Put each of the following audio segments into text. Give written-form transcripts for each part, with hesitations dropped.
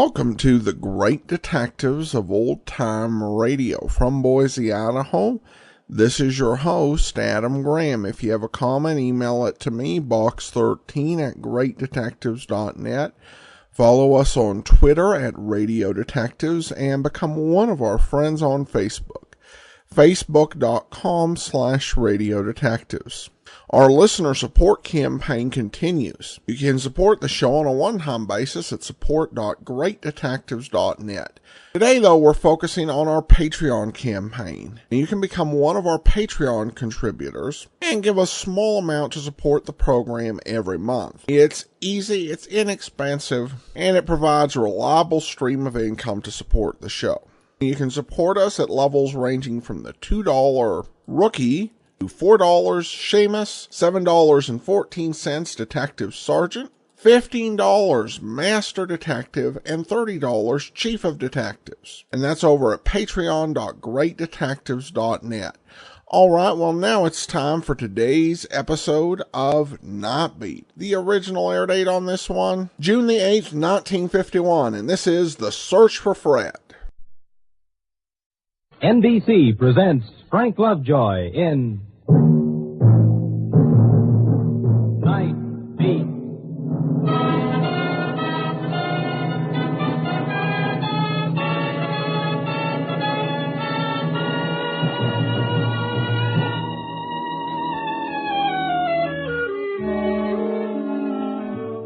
Welcome to the Great Detectives of Old Time Radio from Boise, Idaho. This is your host, Adam Graham. If you have a comment, email it to me, box13@greatdetectives.net. Follow us on Twitter at Radio Detectives and become one of our friends on Facebook, facebook.com/Radio Detectives. Our listener support campaign continues. You can support the show on a one-time basis at support.greatdetectives.net. Today, though, we're focusing on our Patreon campaign. You can become one of our Patreon contributors and give a small amount to support the program every month. It's easy, it's inexpensive, and it provides a reliable stream of income to support the show. You can support us at levels ranging from the $2 Rookie to $4 Seamus, $7.14 Detective Sergeant, $15 Master Detective, and $30 Chief of Detectives. And that's over at patreon.greatdetectives.net. Alright, well now it's time for today's episode of Nightbeat. The original air date on this one, June the 8th, 1951, and this is The Search for Fred. NBC presents Frank Lovejoy in Night Beat.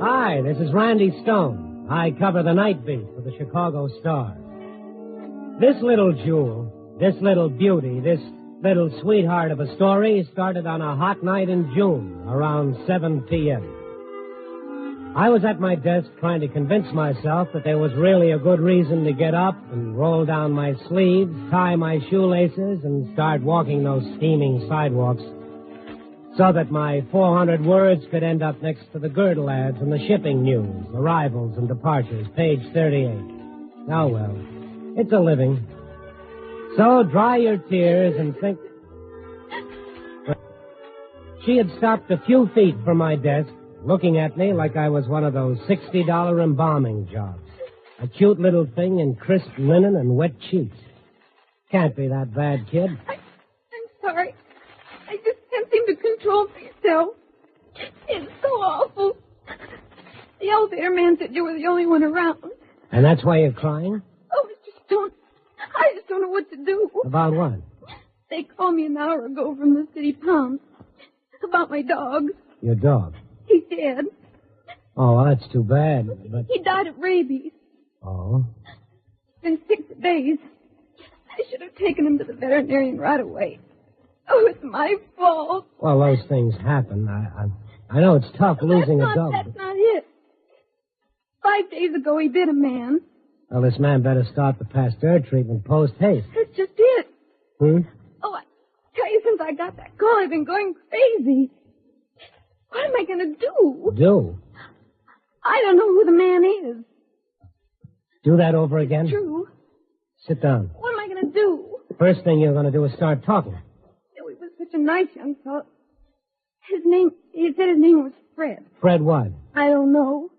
Hi, this is Randy Stone. I cover the Night Beat for the Chicago Star. This little jewel, this little beauty, this little sweetheart of a story started on a hot night in June, around 7 p.m. I was at my desk trying to convince myself that there was really a good reason to get up and roll down my sleeves, tie my shoelaces, and start walking those steaming sidewalks so that my 400 words could end up next to the girdle ads and the shipping news, arrivals and departures, page 38. Oh, well, it's a living. So dry your tears and think. She had stopped a few feet from my desk, looking at me like I was one of those $60 embalming jobs. A cute little thing in crisp linen and wet sheets. Can't be that bad, kid. I'm sorry. I just can't seem to control myself. It's so awful. The elevator man said you were the only one around. And that's why you're crying? Oh, Mr. Stone, I just don't know what to do. About what? They called me an hour ago from the city pound. About my dog. Your dog? He's dead. Oh, well, that's too bad, but... He died of rabies. Oh? It's been 6 days. I should have taken him to the veterinarian right away. Oh, it's my fault. Well, those things happen. I know it's tough losing a dog. That's not it. 5 days ago, he bit a man. Well, this man better start the Pasteur treatment post-haste. That's just it. Hmm? Oh, I tell you, since I got that call, I've been going crazy. What am I going to do? Do? I don't know who the man is. Do that over again? True. Sit down. What am I going to do? First thing you're going to do is start talking. He was such a nice young fellow. He said his name was Fred. Fred what? I don't know.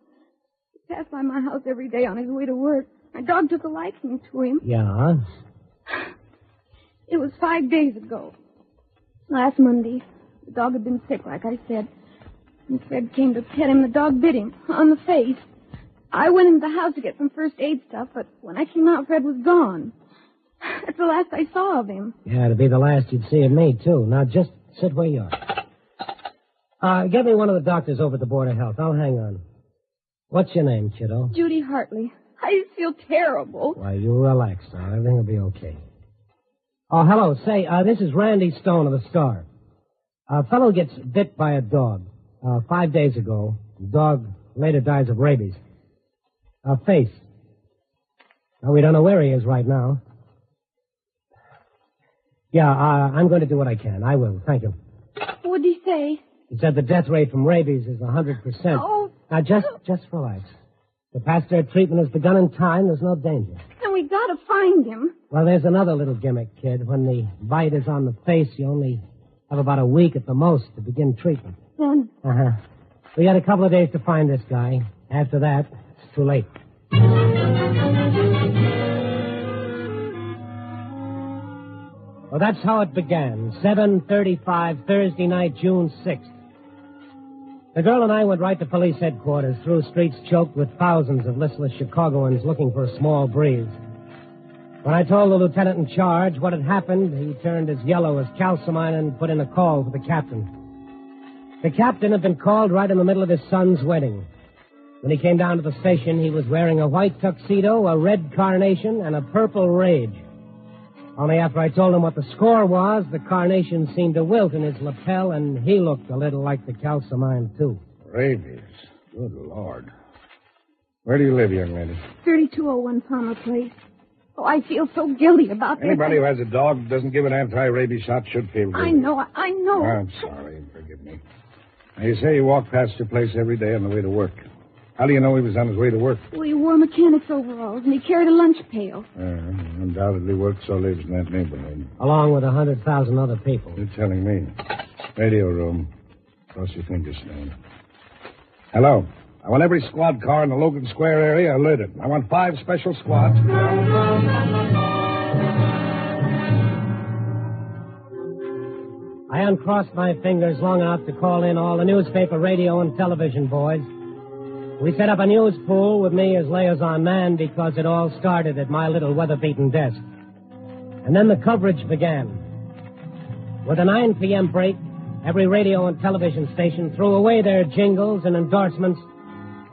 He passed by my house every day on his way to work. My dog took a liking to him. Yeah? It was 5 days ago. Last Monday. The dog had been sick, like I said. When Fred came to pet him, the dog bit him on the face. I went into the house to get some first aid stuff, but when I came out, Fred was gone. That's the last I saw of him. Yeah, it'll be the last you'd see of me, too. Now, just sit where you are. Get me one of the doctors over at the Board of Health. I'll hang on. What's your name, kiddo? Judy Hartley. I just feel terrible. Why, you relax now. Everything will be okay. Oh, hello. Say, this is Randy Stone of the Star. A fellow gets bit by a dog 5 days ago. The dog later dies of rabies. Face. Well, we don't know where he is right now. Yeah, I'm going to do what I can. I will. Thank you. What'd he say? He said the death rate from rabies is 100%. Oh. Now, just relax. The Pasteur treatment has begun in time. There's no danger. And we got to find him. Well, there's another little gimmick, kid. When the bite is on the face, you only have about a week at the most to begin treatment. Then? We got a couple of days to find this guy. After that, it's too late. Well, that's how it began. 7:35 Thursday night, June 6th. The girl and I went right to police headquarters through streets choked with thousands of listless Chicagoans looking for a small breeze. When I told the lieutenant in charge what had happened, he turned as yellow as calcimine and put in a call for the captain. The captain had been called right in the middle of his son's wedding. When he came down to the station, he was wearing a white tuxedo, a red carnation, and a purple rage. Only after I told him what the score was, the carnation seemed to wilt in his lapel, and he looked a little like the calcimine, too. Rabies. Good Lord. Where do you live, young lady? 3201 Palmer Place. Oh, I feel so guilty about this. Anybody who has a dog that doesn't give an anti-rabies shot should feel guilty. I know. I'm sorry. Forgive me. Now, you say you walk past your place every day on the way to work. How do you know he was on his way to work? Well, he wore mechanic's overalls, and he carried a lunch pail. Undoubtedly works or lives in that neighborhood. Along with 100,000 other people. You're telling me. Radio room. Cross your fingers, Stan. Hello. I want every squad car in the Logan Square area alerted. I want 5 special squads. I uncrossed my fingers long enough to call in all the newspaper, radio, and television boys. We set up a news pool with me as liaison man because it all started at my little weather-beaten desk. And then the coverage began. With a 9 p.m. break, every radio and television station threw away their jingles and endorsements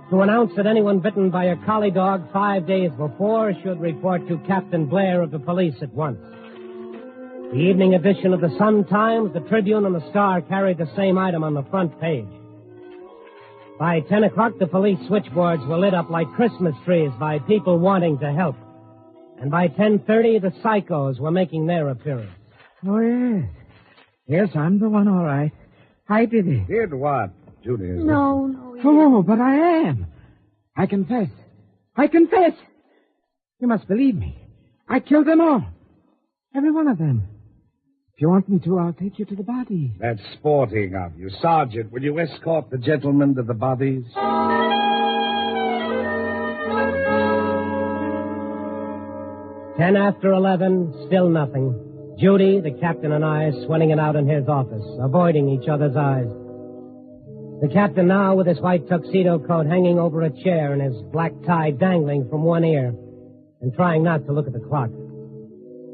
to announce that anyone bitten by a collie dog 5 days before should report to Captain Blair of the police at once. The evening edition of the Sun-Times, the Tribune, and the Star carried the same item on the front page. By 10 o'clock, the police switchboards were lit up like Christmas trees by people wanting to help. And by 10:30, the psychos were making their appearance. Oh, yes. Yes, I'm the one, all right. I did it. Did what, Judy? No. Oh, but I am. I confess. You must believe me. I killed them all. Every one of them. If you want me to, I'll take you to the bodies. That's sporting of you. Sergeant, will you escort the gentlemen to the bodies? 10 after 11, still nothing. Judy, the captain, and I sweating it out in his office, avoiding each other's eyes. The captain now with his white tuxedo coat hanging over a chair and his black tie dangling from one ear, and trying not to look at the clock.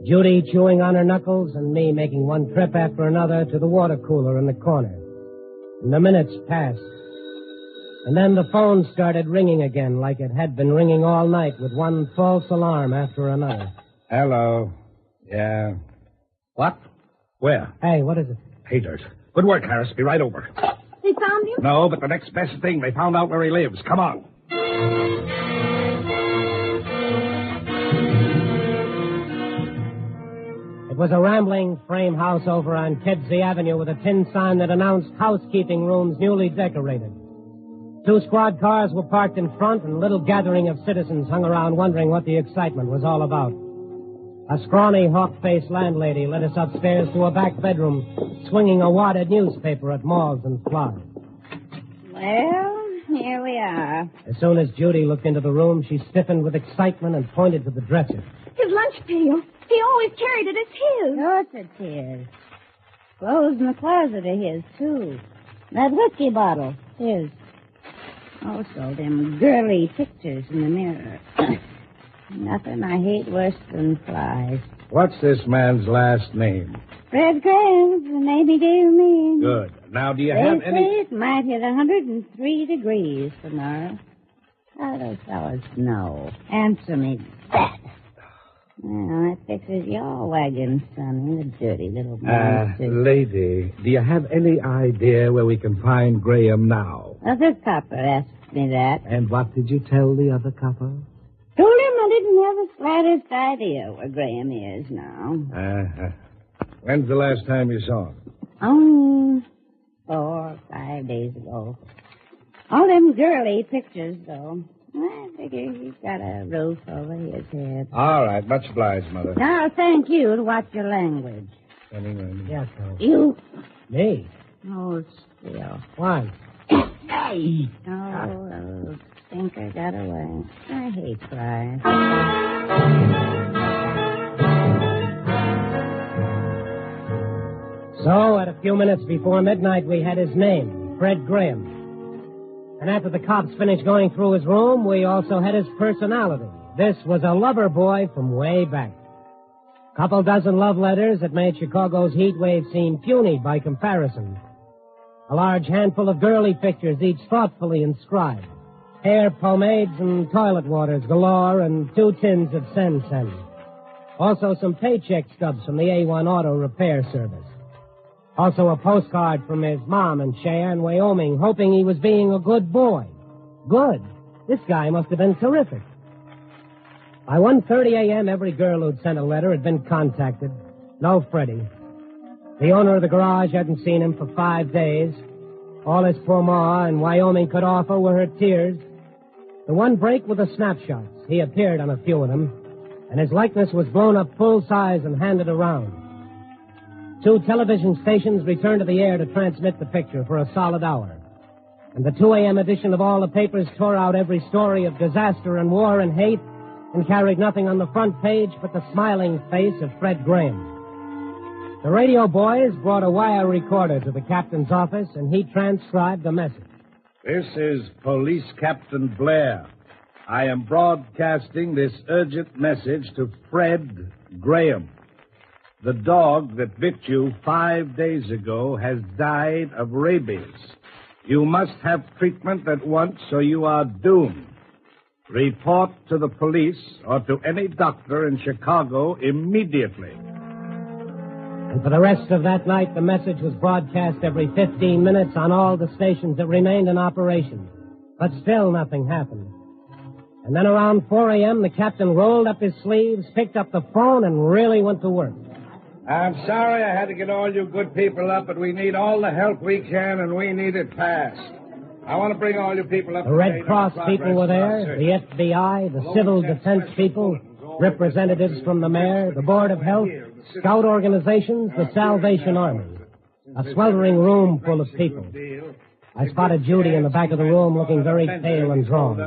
Judy chewing on her knuckles and me making one trip after another to the water cooler in the corner. And the minutes passed. And then the phone started ringing again like it had been ringing all night with one false alarm after another. Hello. Yeah. What? Where? Hey, what is it? Pay dirt. Good work, Harris. Be right over. They found him? No, but the next best thing, they found out where he lives. Come on. It was a rambling frame house over on Kedzie Avenue with a tin sign that announced housekeeping rooms newly decorated. 2 squad cars were parked in front, and a little gathering of citizens hung around wondering what the excitement was all about. A scrawny, hawk-faced landlady led us upstairs to a back bedroom, swinging a wadded newspaper at moths and flies. Well, here we are. As soon as Judy looked into the room, she stiffened with excitement and pointed to the dresser. His lunch pail. He always carried it. It's his. Of course it's his. Clothes in the closet are his, too. That whiskey bottle, his. Also, them girly pictures in the mirror. Nothing I hate worse than flies. What's this man's last name? Fred Graham, the name he gave me. Good. Now, do you They have say any... it might hit 103 degrees tomorrow. How do those fellas know? Answer me that. Well, that fixes your wagon, Sonny, the dirty little monster. Lady, do you have any idea where we can find Graham now? Other copper asked me that. And what did you tell the other copper? Told him I didn't have the slightest idea where Graham is now. When's the last time you saw him? 4 or 5 days ago. All them girly pictures, though. I figure he's got a roof over his head. All right. Much obliged, Mother. Now, thank you to watch your language. Anyway. Yes, sir. You. Me? Oh, still. Why? Hey. Oh, the stinker got away. I hate flies. at a few minutes before midnight, we had his name, Fred Graham. And after the cops finished going through his room, we also had his personality. This was a lover boy from way back. Couple dozen love letters that made Chicago's heat wave seem puny by comparison. A large handful of girly pictures, each thoughtfully inscribed. Hair pomades and toilet waters galore, and 2 tins of Sen. Also some paycheck stubs from the A1 Auto Repair Service. Also a postcard from his mom in Cheyenne, Wyoming, hoping he was being a good boy. Good. This guy must have been terrific. By 1:30 a.m., every girl who'd sent a letter had been contacted. No Freddie. The owner of the garage hadn't seen him for 5 days. All his poor ma in Wyoming could offer were her tears. The one break with the snapshots. He appeared on a few of them, and his likeness was blown up full size and handed around. 2 television stations returned to the air to transmit the picture for a solid hour. And the 2 a.m. edition of all the papers tore out every story of disaster and war and hate and carried nothing on the front page but the smiling face of Fred Graham. The radio boys brought a wire recorder to the captain's office, and he transcribed the message. This is Police Captain Blair. I am broadcasting this urgent message to Fred Graham. The dog that bit you 5 days ago has died of rabies. You must have treatment at once, or you are doomed. Report to the police or to any doctor in Chicago immediately. And for the rest of that night, the message was broadcast every 15 minutes on all the stations that remained in operation. But still nothing happened. And then around 4 a.m., the captain rolled up his sleeves, picked up the phone, and really went to work. I'm sorry I had to get all you good people up, but we need all the help we can, and we need it fast. I want to bring all you people up. The Red Cross people were there, the FBI, the Civil Defense people, representatives from the mayor, the Board of Health, scout organizations, the Salvation Army. A sweltering room full of people. I spotted Judy in the back of the room looking very pale and drawn.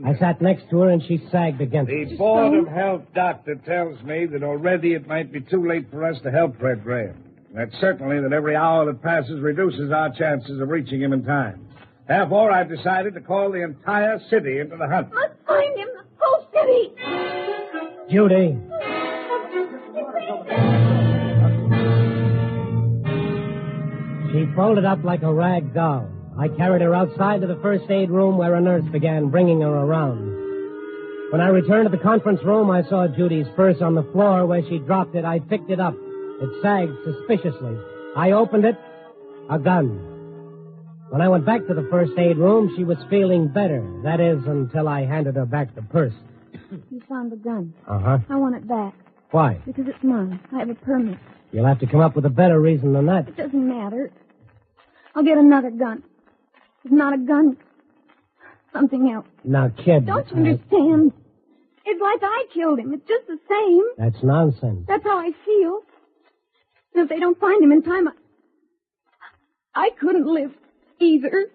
I sat next to her and she sagged against me. The Board of Health doctor tells me that already it might be too late for us to help Fred Graham. That's certainly that every hour that passes reduces our chances of reaching him in time. Therefore, I've decided to call the entire city into the hunt. Let's find him, the whole city. Judy. She folded up like a rag doll. I carried her outside to the first aid room where a nurse began bringing her around. When I returned to the conference room, I saw Judy's purse on the floor where she dropped it. I picked it up. It sagged suspiciously. I opened it. A gun. When I went back to the first aid room, she was feeling better. That is, until I handed her back the purse. You found the gun. Uh-huh. I want it back. Why? Because it's mine. I have a permit. You'll have to come up with a better reason than that. It doesn't matter. I'll get another gun. It's not a gun. Something else. Now, kid. Don't you understand? It's like I killed him. It's just the same. That's nonsense. That's how I feel. And if they don't find him in time, I couldn't live either.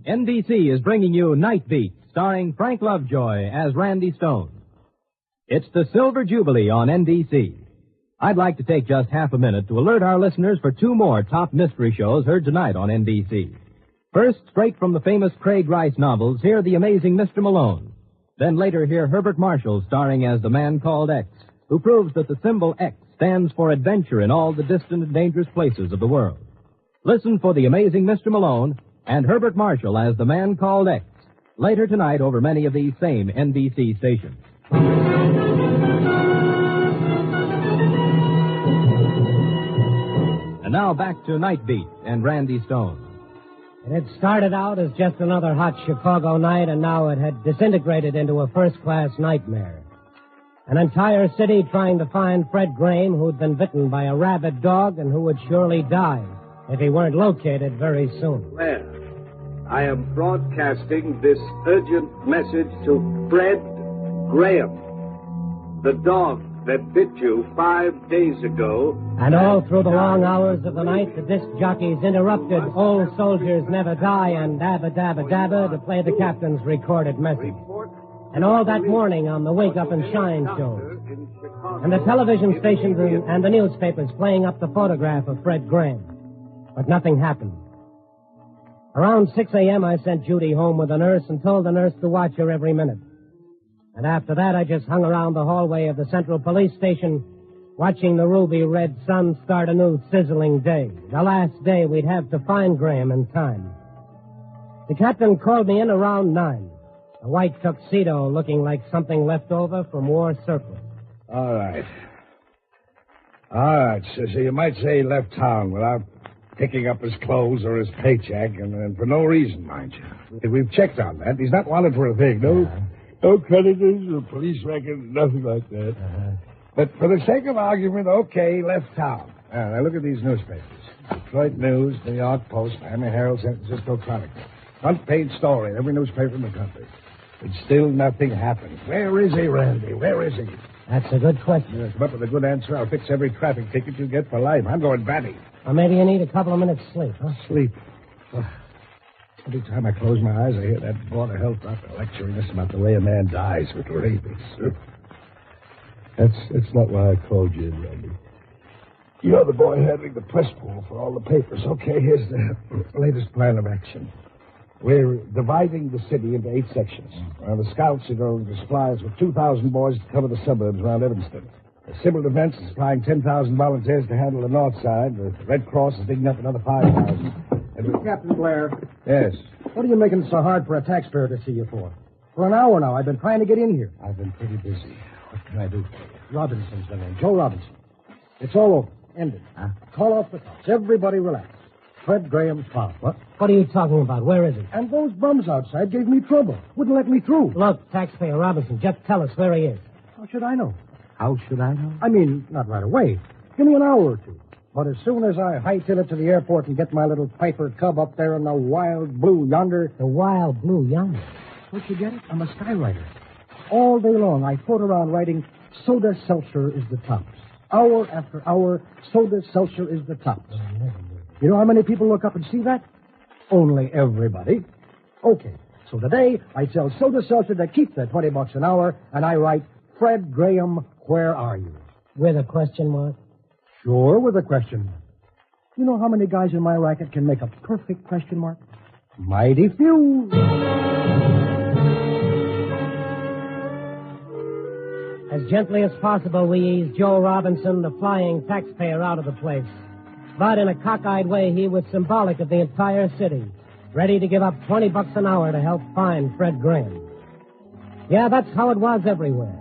NBC is bringing you Night Beat, starring Frank Lovejoy as Randy Stone. It's the Silver Jubilee on NBC. I'd like to take just half a minute to alert our listeners for 2 more top mystery shows heard tonight on NBC. First, straight from the famous Craig Rice novels, hear The Amazing Mr. Malone. Then later hear Herbert Marshall starring as the man called X, who proves that the symbol X stands for adventure in all the distant and dangerous places of the world. Listen for The Amazing Mr. Malone and Herbert Marshall as the man called X, later tonight over many of these same NBC stations. And now back to Night Beat and Randy Stone. It had started out as just another hot Chicago night, and now it had disintegrated into a first-class nightmare. An entire city trying to find Fred Graham, who'd been bitten by a rabid dog and who would surely die if he weren't located very soon. Blair, I am broadcasting this urgent message to Fred Graham. The dog that bit you 5 days ago. And all through the long hours of the night, the disc jockeys interrupted Old Soldiers Never Die and Dabba Dabba Dabba to play the captain's recorded message. And all that morning on the Wake Up and Shine shows. And the television stations and the newspapers playing up the photograph of Fred Graham. But nothing happened. Around 6 a.m., I sent Judy home with a nurse and told the nurse to watch her every minute. And after that, I just hung around the hallway of the Central Police Station, watching the ruby red sun start a new sizzling day. The last day we'd have to find Graham in time. The captain called me in around 9. A white tuxedo looking like something left over from war surplus. All right. So you might say he left town without picking up his clothes or his paycheck, and for no reason, mind you. We've checked on that. He's not wanted for a thing. No creditors or police records, nothing like that. But for the sake of argument, okay, left town. Now look at these newspapers. Detroit News, New York Post, Miami Herald, San Francisco Chronicle. Front page story in every newspaper in the country. But still nothing happened. Where is he, Randy? Where is he? That's a good question. Come up with a good answer. I'll fix every traffic ticket you get for life. I'm going batty. Or maybe you need a couple of minutes sleep, huh? Sleep. Every time I close my eyes, I hear that Board of Health doctor lecturing us about the way a man dies with rabies. That's not why I called you in, Randy. You're the boy handling the press pool for all the papers. Okay, here's the latest plan of action. We're dividing the city into 8 sections. The scouts are going to supply us with 2,000 boys to cover the suburbs around Evanston. The Civil Defense is supplying 10,000 volunteers to handle the north side. The Red Cross is digging up another 5,000. Captain Blair, Yes. what are you making it so hard for a taxpayer to see you for? For an hour now, I've been trying to get in here. I've been pretty busy. What can I do for you? Robinson's the name. Joe Robinson. It's all over. Ended. Huh? Call off the cops. Everybody relax. Fred Graham's found. What? What are you talking about? Where is he? And those bums outside gave me trouble. Wouldn't let me through. Look, taxpayer Robinson, just tell us where he is. How should I know? How should I know? I mean, not right away. Give me an hour or two. But as soon as I hightail it to the airport and get my little Piper Cub up there in the wild blue yonder... The wild blue yonder? Don't you get it? I'm a skywriter. All day long, I float around writing, Soda Seltzer is the tops. Hour after hour, Soda Seltzer is the tops. You know how many people look up and see that? Only everybody. Okay, so today I sell Soda Seltzer to keep that $20 an hour, and I write, Fred Graham, where are you? With a question mark? Sure, with a question mark. You know how many guys in my racket can make a perfect question mark? Mighty few. As gently as possible, we eased Joe Robinson, the flying taxpayer, out of the place. But in a cockeyed way, he was symbolic of the entire city, ready to give up $20 an hour to help find Fred Graham. Yeah, that's how it was everywhere.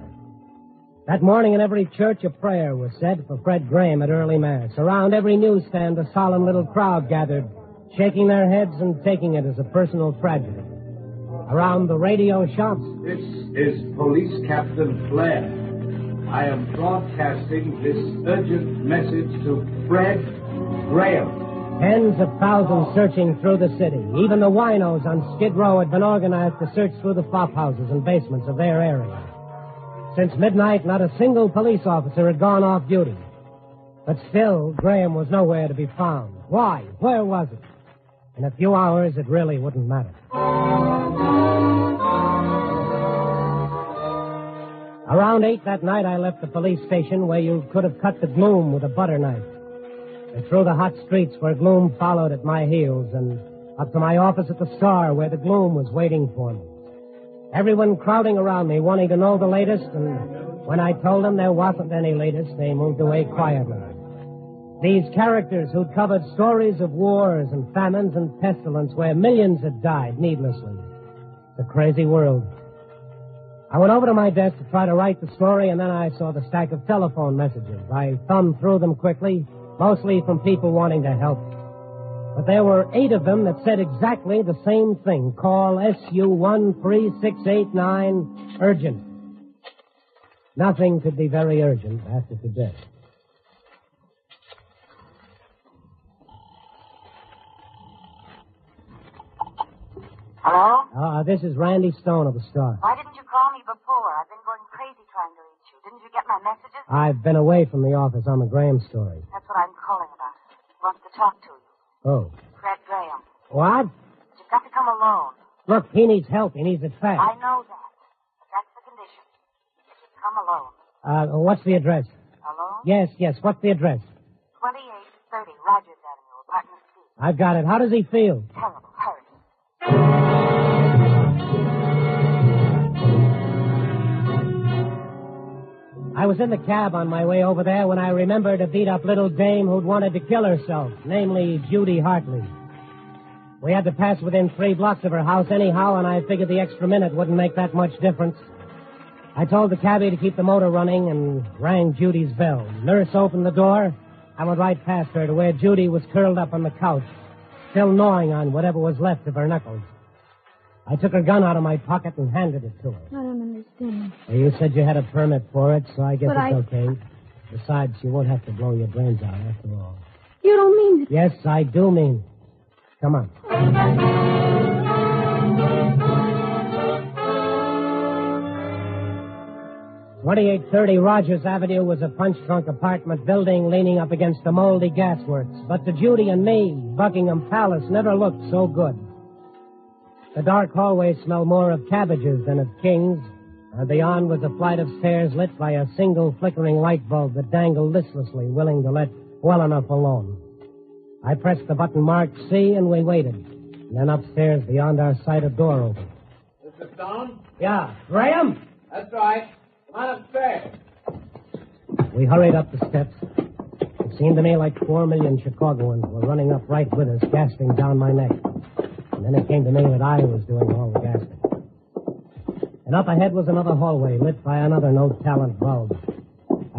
That morning in every church, a prayer was said for Fred Graham at early Mass. Around every newsstand, a solemn little crowd gathered, shaking their heads and taking it as a personal tragedy. Around the radio shops... This is Police Captain Blair. I am broadcasting this urgent message to Fred Graham. Tens of thousands searching through the city. Even the winos on Skid Row had been organized to search through the flop houses and basements of their area. Since midnight, not a single police officer had gone off duty. But still, Graham was nowhere to be found. Why? Where was it? In a few hours, it really wouldn't matter. Around 8 that night, I left the police station where you could have cut the gloom with a butter knife. And through the hot streets where gloom followed at my heels, and up to my office at the Star where the gloom was waiting for me. Everyone crowding around me, wanting to know the latest, and when I told them there wasn't any latest, they moved away quietly. These characters who'd covered stories of wars and famines and pestilence where millions had died needlessly. It's a crazy world. I went over to my desk to try to write the story, and then I saw the stack of telephone messages. I thumbed through them quickly, mostly from people wanting to help. But there were 8 of them that said exactly the same thing. Call SU-13689, urgent. Nothing could be very urgent after today. Hello? This is Randy Stone of the Star. Why didn't you call me before? I've been going crazy trying to reach you. Didn't you get my messages? I've been away from the office on the Graham story. That's what I'm calling about. He wants to talk to you. Oh. Fred Graham. What? But you've got to come alone. Look, he needs help. He needs it fast. I know that. But that's the condition. That you come alone. What's the address? Alone? Yes. What's the address? 2830 Rogers Avenue, apartment C. I've got it. How does he feel? Terrible. Hurry. I was in the cab on my way over there when I remembered a beat-up little dame who'd wanted to kill herself, namely Judy Hartley. We had to pass within 3 blocks of her house anyhow, and I figured the extra minute wouldn't make that much difference. I told the cabbie to keep the motor running and rang Judy's bell. Nurse opened the door. I went right past her to where Judy was curled up on the couch, still gnawing on whatever was left of her knuckles. I took her gun out of my pocket and handed it to her. I don't understand. Well, you said you had a permit for it, so I guess But it's okay. Besides, you won't have to blow your brains out after all. You don't mean it. Yes, I do mean. Come on. 2830 Rogers Avenue was a punch-drunk apartment building leaning up against the moldy gasworks. But to Judy and me, Buckingham Palace never looked so good. The dark hallway smelled more of cabbages than of kings, and beyond was a flight of stairs lit by a single flickering light bulb that dangled listlessly, willing to let well enough alone. I pressed the button marked C, and we waited. And then upstairs, beyond our sight, a door opened. Mr. Stone? Yeah, Graham? That's right. Come on upstairs. We hurried up the steps. It seemed to me like 4 million Chicagoans were running up right with us, gasping down my neck. And then it came to me that I was doing all the gasping. And up ahead was another hallway, lit by another no-talent bulb.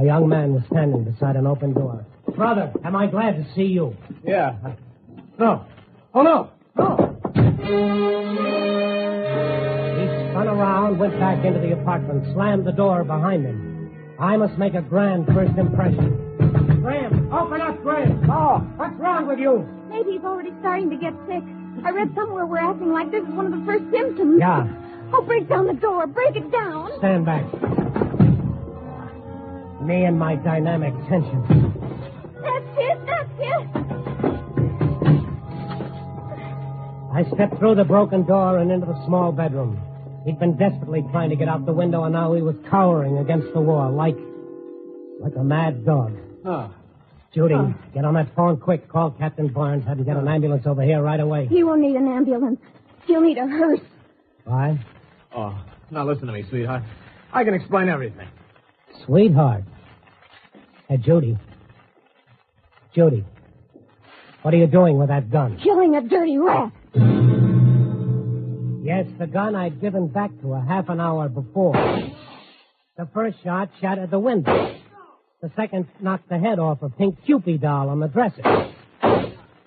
A young man was standing beside an open door. Brother, am I glad to see you? Yeah. No. Oh, no. No. He spun around, went back into the apartment, slammed the door behind him. I must make a grand first impression. Graham, open up, Graham. Oh, what's wrong with you? Maybe he's already starting to get sick. I read somewhere we're acting like this is one of the first symptoms. Yeah. Oh, break down the door. Break it down. Stand back. Me and my dynamic tension. That's it. I stepped through the broken door and into the small bedroom. He'd been desperately trying to get out the window, and now he was cowering against the wall, like a mad dog. Oh. Judy, get on that phone quick. Call Captain Barnes. Have him get an ambulance over here right away. He won't need an ambulance. He'll need a hearse. Why? Oh, now listen to me, sweetheart. I can explain everything. Sweetheart. Hey, Judy. Judy. What are you doing with that gun? Killing a dirty rat. Yes, the gun I'd given back to her half an hour before. The first shot shattered the window. The second knocked the head off a pink Cupid doll on the dresser.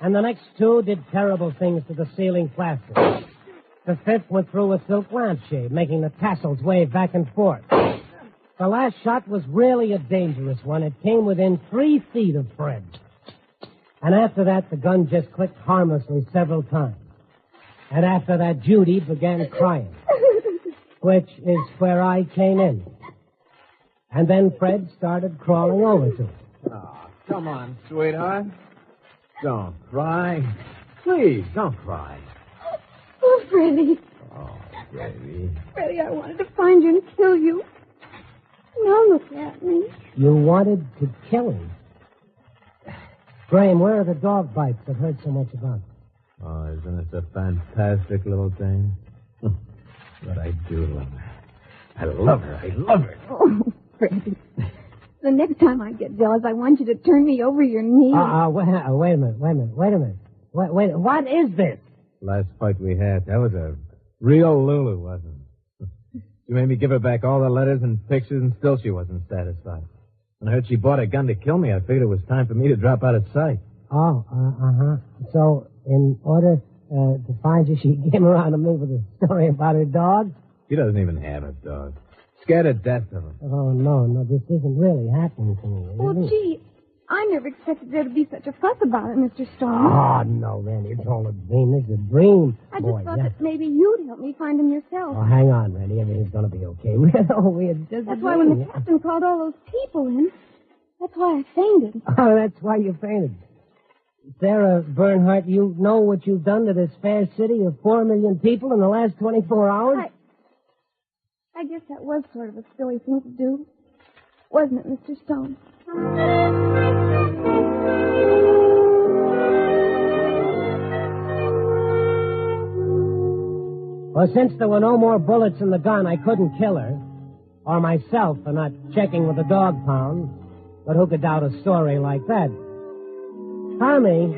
And the next 2 did terrible things to the ceiling plaster. The 5th went through a silk lampshade, making the tassels wave back and forth. The last shot was really a dangerous one. It came within 3 feet of Fred. And after that, the gun just clicked harmlessly several times. And after that, Judy began crying, which is where I came in. And then Fred started crawling over to her. Oh, come on, sweetheart. Don't cry. Please, don't cry. Oh, Freddie. Oh, baby. Freddie, I wanted to find you and kill you. Now look at me. You wanted to kill him. Graham, where are the dog bites I've heard so much about? Oh, isn't it a fantastic little thing? But I do love her. I love her. Oh, Freddie. The next time I get jealous, I want you to turn me over your knees. Wait a minute. Wait, what is this? Last fight we had, that was a real Lulu, wasn't it? She made me give her back all the letters and pictures, and still she wasn't satisfied. When I heard she bought a gun to kill me, I figured it was time for me to drop out of sight. So, in order to find you, she came around to me with a story about her dog? She doesn't even have a dog. Scared to death of him. Oh, no, this isn't really happening to me. Well, gee, I never expected there to be such a fuss about it, Mr. Stone. Oh, no, Randy, it's all a dream. This is a dream. I just thought that maybe you'd help me find him yourself. Oh, hang on, Randy. Everything's going to be okay. That's why when the captain called all those people in, that's why I fainted. Oh, that's why you fainted. Sarah Bernhardt, you know what you've done to this fair city of 4 million people in the last 24 hours? I guess that was sort of a silly thing to do. Wasn't it, Mr. Stone? Well, since there were no more bullets in the gun, I couldn't kill her. Or myself for not checking with the dog pound. But who could doubt a story like that? Tommy,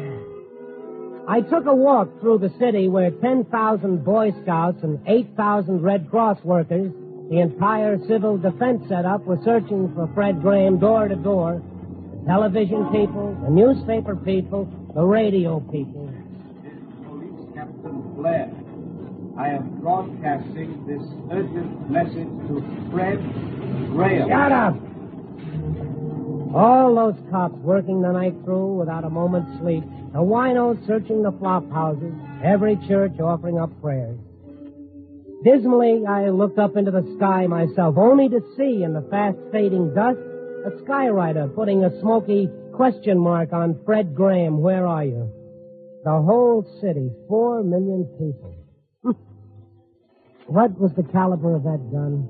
I took a walk through the city where 10,000 Boy Scouts and 8,000 Red Cross workers, the entire civil defense setup, were searching for Fred Graham door to door. The television people, the newspaper people, the radio people. This is Police Captain Blair. I am broadcasting this urgent message to Fred Graham. Shut up! All those cops working the night through without a moment's sleep. The winos searching the flop houses. Every church offering up prayers. Dismally, I looked up into the sky myself, only to see in the fast-fading dust a skywriter putting a smoky question mark on Fred Graham. Where are you? The whole city, 4 million people. What was the caliber of that gun?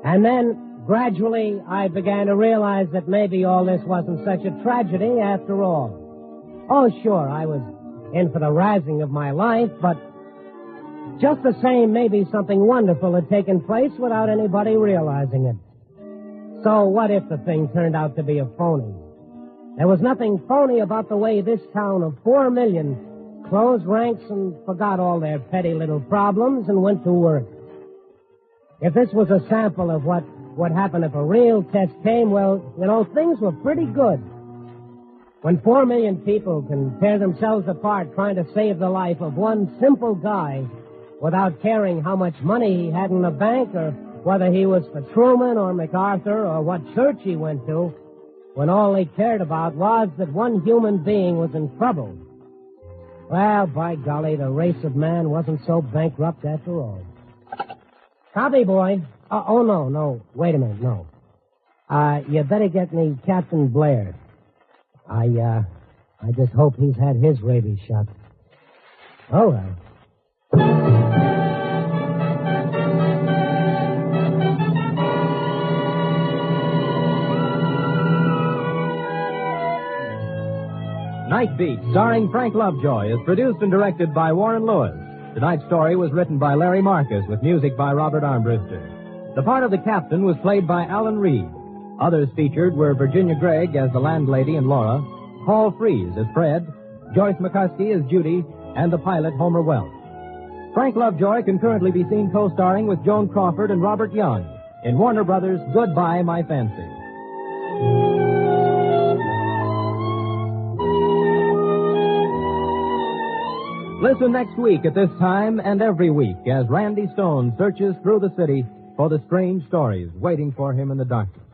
And then, gradually, I began to realize that maybe all this wasn't such a tragedy after all. Oh, sure, I was in for the razzing of my life, but just the same, maybe something wonderful had taken place without anybody realizing it. So what if the thing turned out to be a phony? There was nothing phony about the way this town of 4 million closed ranks and forgot all their petty little problems and went to work. If this was a sample of what would happen if a real test came, well, things were pretty good. When 4 million people can tear themselves apart trying to save the life of one simple guy without caring how much money he had in the bank or whether he was for Truman or MacArthur or what church he went to, when all they cared about was that one human being was in trouble. Well, by golly, the race of man wasn't so bankrupt after all. Copy, boy. Oh, no. Wait a minute, no. You better get me Captain Blair. I just hope he's had his rabies shot. Oh, well. Night Beat, starring Frank Lovejoy, is produced and directed by Warren Lewis. Tonight's story was written by Larry Marcus with music by Robert Armbruster. The part of the captain was played by Alan Reed. Others featured were Virginia Gregg as the landlady and Laura, Paul Frees as Fred, Joyce McCuskey as Judy, and the pilot Homer Welch. Frank Lovejoy can currently be seen co-starring with Joan Crawford and Robert Young in Warner Brothers' Goodbye, My Fancy. Listen next week at this time and every week as Randy Stone searches through the city for the strange stories waiting for him in the darkness.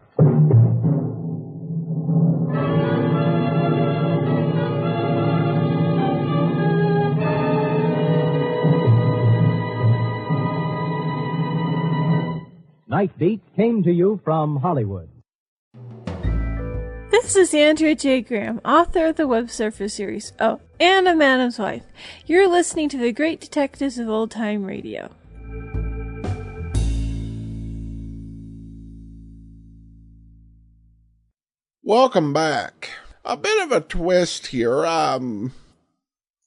Night Beat came to you from Hollywood. This is Andrea J. Graham, author of the Web Surfer series. Oh, and a Madam's Wife. You're listening to the Great Detectives of Old Time Radio. Welcome back. A bit of a twist here. I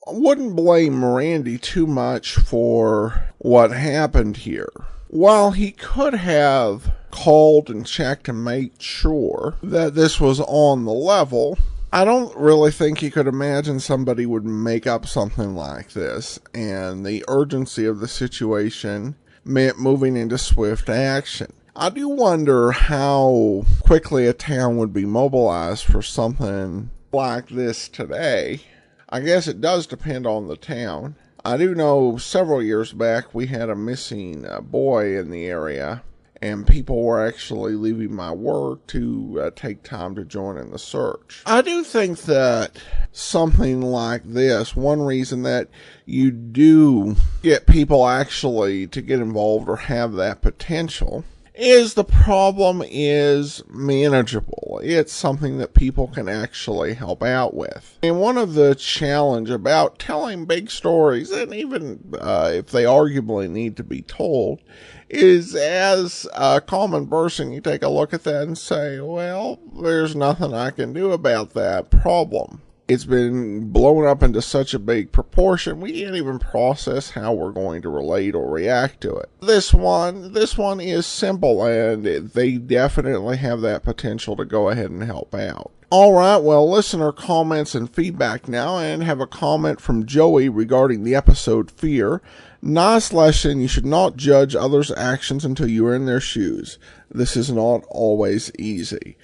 wouldn't blame Randy too much for what happened here. While he could have called and checked and made sure that this was on the level, I don't really think he could imagine somebody would make up something like this, and the urgency of the situation meant moving into swift action. I do wonder how quickly a town would be mobilized for something like this today. I guess it does depend on the town. I do know several years back we had a missing boy in the area, and people were actually leaving my work to take time to join in the search. I do think that something like this, one reason that you do get people actually to get involved or have that potential, is the problem is manageable. It's something that people can actually help out with. And one of the challenge about telling big stories, and even if they arguably need to be told, is as a common person, you take a look at that and say, well, there's nothing I can do about that problem. It's been blown up into such a big proportion, we can't even process how we're going to relate or react to it. This one is simple, and they definitely have that potential to go ahead and help out. Alright, well, listener comments and feedback now, and have a comment from Joey regarding the episode Fear. Nice lesson, you should not judge others' actions until you are in their shoes. This is not always easy.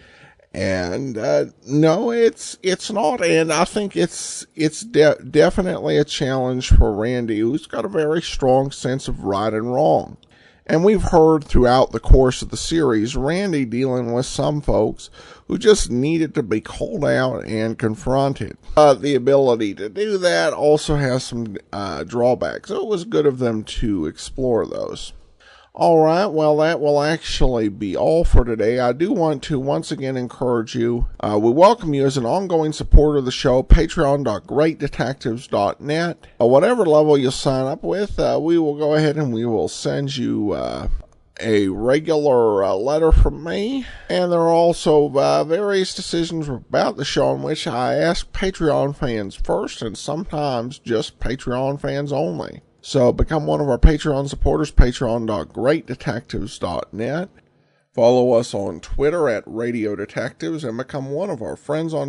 And no, it's not, and I think it's definitely a challenge for Randy, who's got a very strong sense of right and wrong. And we've heard throughout the course of the series, Randy dealing with some folks who just needed to be called out and confronted. The ability to do that also has some drawbacks, so it was good of them to explore those. Alright, well, that will actually be all for today. I do want to once again encourage you. We welcome you as an ongoing supporter of the show, patreon.greatdetectives.net. Whatever level you sign up with, we will go ahead and we will send you a regular letter from me. And there are also various decisions about the show in which I ask Patreon fans first, and sometimes just Patreon fans only. So become one of our Patreon supporters, patreon.greatdetectives.net. Follow us on Twitter at Radio Detectives, and become one of our friends on